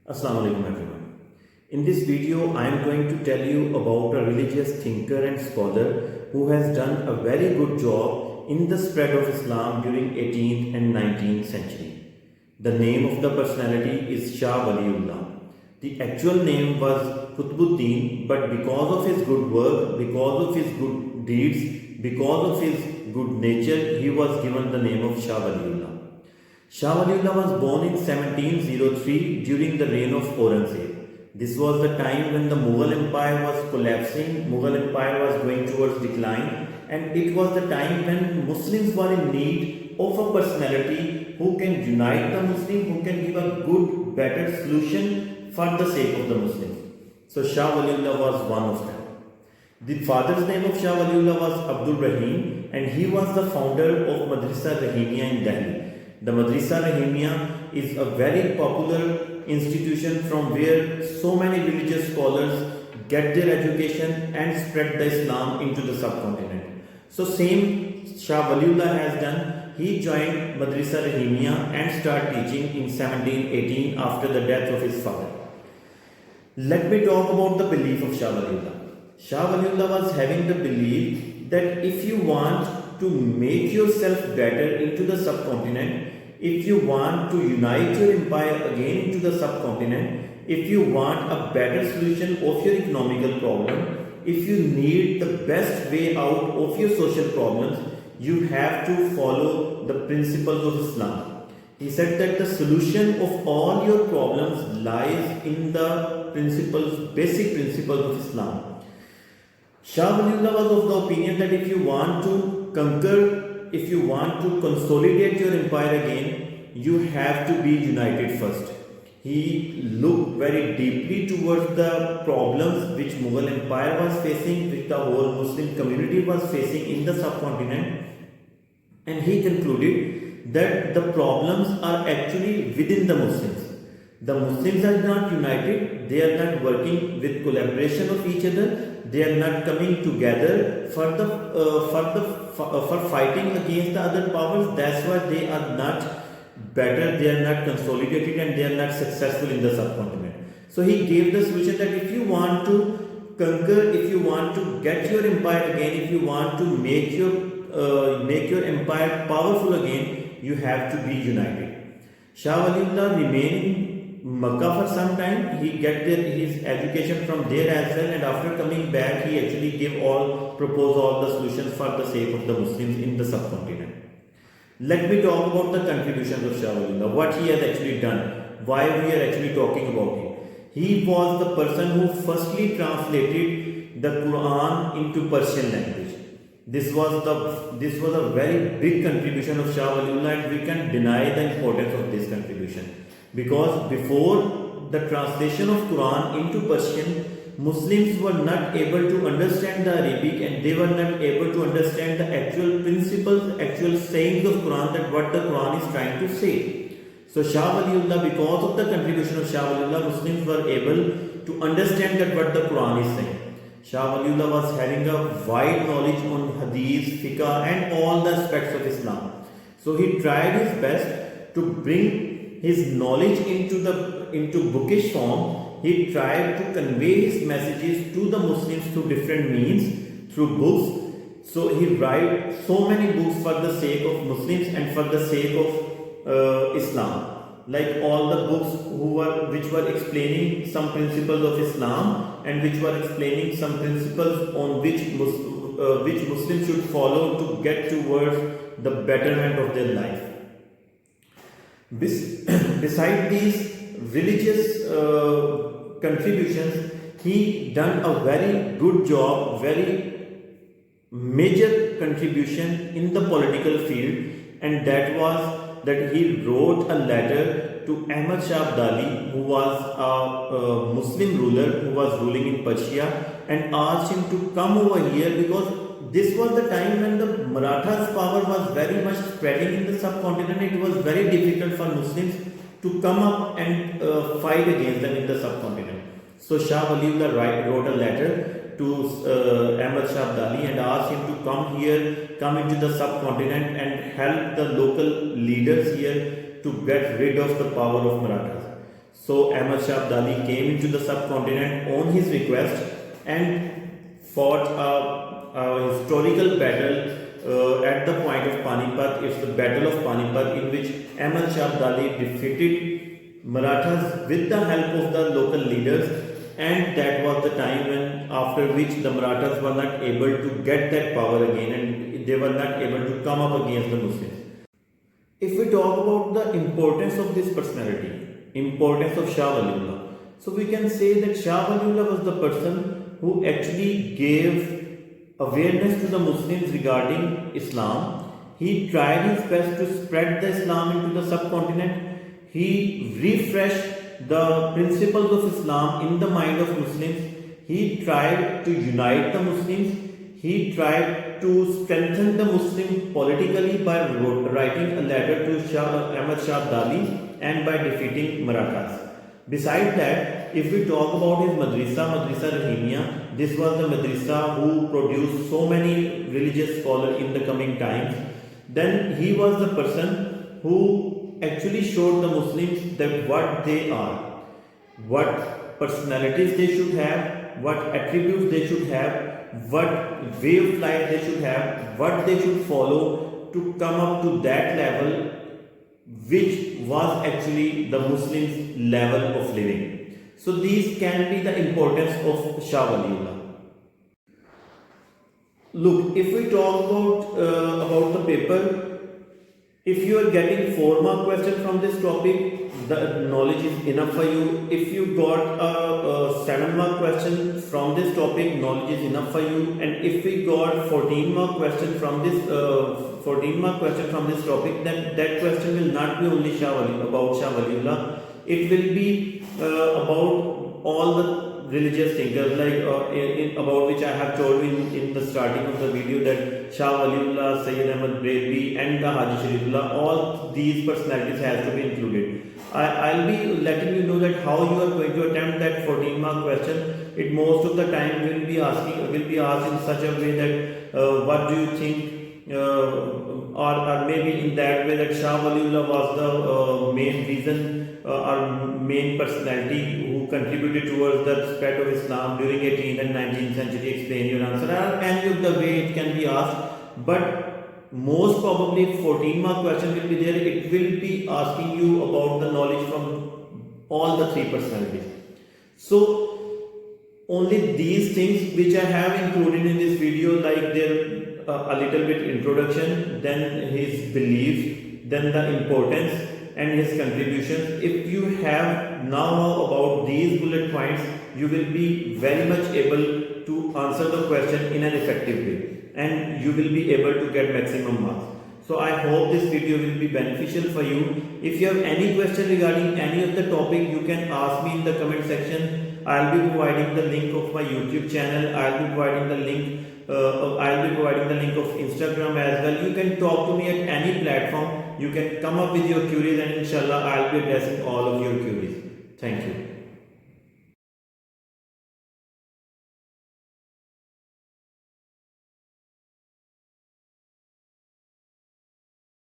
Assalamu alaikum everyone. In this video, I am going to tell you about a religious thinker and scholar who has done a very good job in the spread of Islam during 18th and 19th century. The name of the personality is Shah Waliullah. The actual name was Qutbuddin, but because of his good work, because of his good deeds, because of his good nature, he was given the name of Shah Waliullah. Shah Waliullah was born in 1703 during the reign of Aurangzeb. This was the time when the Mughal Empire was collapsing, Mughal Empire was going towards decline, and it was the time when Muslims were in need of a personality who can unite the Muslims, who can give a good, better solution for the sake of the Muslims. So Shah Waliullah was one of them. The father's name of Shah Waliullah was Abdul Rahim, and he was the founder of Madrasa Rahimia in Delhi. The Madrasa Rahimia is a very popular institution from where so many religious scholars get their education and spread the Islam into the subcontinent. So same Shah Waliullah has done. He joined Madrasa Rahimia and started teaching in 1718 after the death of his father. Let me talk about the belief of Shah Waliullah. Shah Waliullah was having the belief that if you want to make yourself better into the subcontinent, if you want to unite your empire again into the subcontinent, if you want a better solution of your economical problem, if you need the best way out of your social problems, you have to follow the principles of Islam. He said that the solution of all your problems lies in the principles, basic principles of Islam. Shah Waliullah was of the opinion that if you want to conquer, if you want to consolidate your empire again, you have to be united first. He looked very deeply towards the problems which Mughal Empire was facing, which the whole Muslim community was facing in the subcontinent, and he concluded that the problems are actually within the Muslims. The Muslims are not united, they are not working with collaboration of each other, they are not coming together for fighting against the other powers. That's why they are not better, they are not consolidated, and they are not successful in the subcontinent. So he gave the solution that if you want to conquer, if you want to get your empire again, if you want to make your empire powerful again, you have to be united. Shah Waliullah remained in Makkah for some time. He get his education from there as well, and after coming back, he actually proposed all the solutions for the sake of the Muslims in the subcontinent. Let me talk about the contributions of Shah Waliullah, what he has actually done, why we are actually talking about him. He was the person who firstly translated the Quran into Persian language. This was a very big contribution of Shah Waliullah, and we can deny the importance of this contribution, because before the translation of Quran into Persian, Muslims were not able to understand the Arabic, and they were not able to understand the actual principles, actual sayings of Quran, that what the Quran is trying to say. So Shah Waliullah, because of the contribution of Shah Waliullah, Muslims were able to understand that what the Quran is saying. Shah Waliullah was having a wide knowledge on Hadith, Fiqh, and all the aspects of Islam. So he tried his best to bring his knowledge into bookish form. He tried to convey his messages to the Muslims through different means, through books. So he wrote so many books for the sake of Muslims and for the sake of Islam. Like all the books which were explaining some principles of Islam, and which were explaining some principles on which Muslims should follow to get towards the betterment of their life. Beside these religious contributions, he done a very good job, very major contribution in the political field, and that was that he wrote a letter to Ahmad Shah Abdali, who was a Muslim ruler who was ruling in Persia, and asked him to come over here, because this was the time when the Marathas' power was very much spreading in the subcontinent. It was very difficult for Muslims to come up and fight against them in the subcontinent. So Shah Waliullah wrote a letter to Ahmad Shah Abdali and asked him to come into the subcontinent and help the local leaders here to get rid of the power of Marathas. So Ahmad Shah Abdali came into the subcontinent on his request and fought a historical battle at the point of Panipat. It's the Battle of Panipat, in which Ahmad Shah Abdali defeated Marathas with the help of the local leaders, and that was the time when after which the Marathas were not able to get that power again, and they were not able to come up against the Muslims. If we talk about the importance of this personality, importance of Shah Waliullah, so we can say that Shah Waliullah was the person who actually gave awareness to the Muslims regarding Islam. He tried his best to spread the Islam into the subcontinent. He refreshed the principles of Islam in the mind of Muslims. He tried to unite the Muslims. He tried to strengthen the Muslim politically by writing a letter to Ahmad Shah Abdali and by defeating Marathas. Besides that, if we talk about his Madrasa Rahimia, this was the madrasa who produced so many religious scholars in the coming times. Then he was the person who actually showed the Muslims that what they are, what personalities they should have, what attributes they should have, what way of life they should have, what they should follow to come up to that level which was actually the Muslims' level of living. So these can be the importance of Shah Waliullah. Look, if we talk about the paper, if you are getting 4 mark question from this topic, the knowledge is enough for you. If you got a 7 mark question from this topic, knowledge is enough for you. And if we got 14 mark question from this 14 mark question from this topic, then that question will not be only about Shah Waliullah. It will be about all the religious thinkers, like about which I have told you in the starting of the video, that Shah Waliullah, Sayyid Ahmad Braidwi and the Haji Sharifullah, all these personalities has to be included. I'll be letting you know that how you are going to attempt that 14-mark question. It most of the time will be asked in such a way that what do you think, or maybe in that way that Shah Waliullah was the main reason or main personality who contributed towards the spread of Islam during 18th and 19th century. Explain your answer, or any of the way it can be asked. But most probably 14-mark question will be there. It will be asking you about the knowledge from all the three personalities. So only these things which I have included in this video, like there a little bit introduction, then his beliefs, then the importance and his contributions. If you have now about these bullet points, you will be very much able to answer the question in an effective way, and you will be able to get maximum marks. So I hope this video will be beneficial for you. If you have any question regarding any of the topic, you can ask me in the comment section. I'll be providing the link of my YouTube channel. I'll be providing the link of Instagram as well. You can talk to me at any platform. You can come up with your queries, and inshallah I'll be addressing all of your queries. Thank you.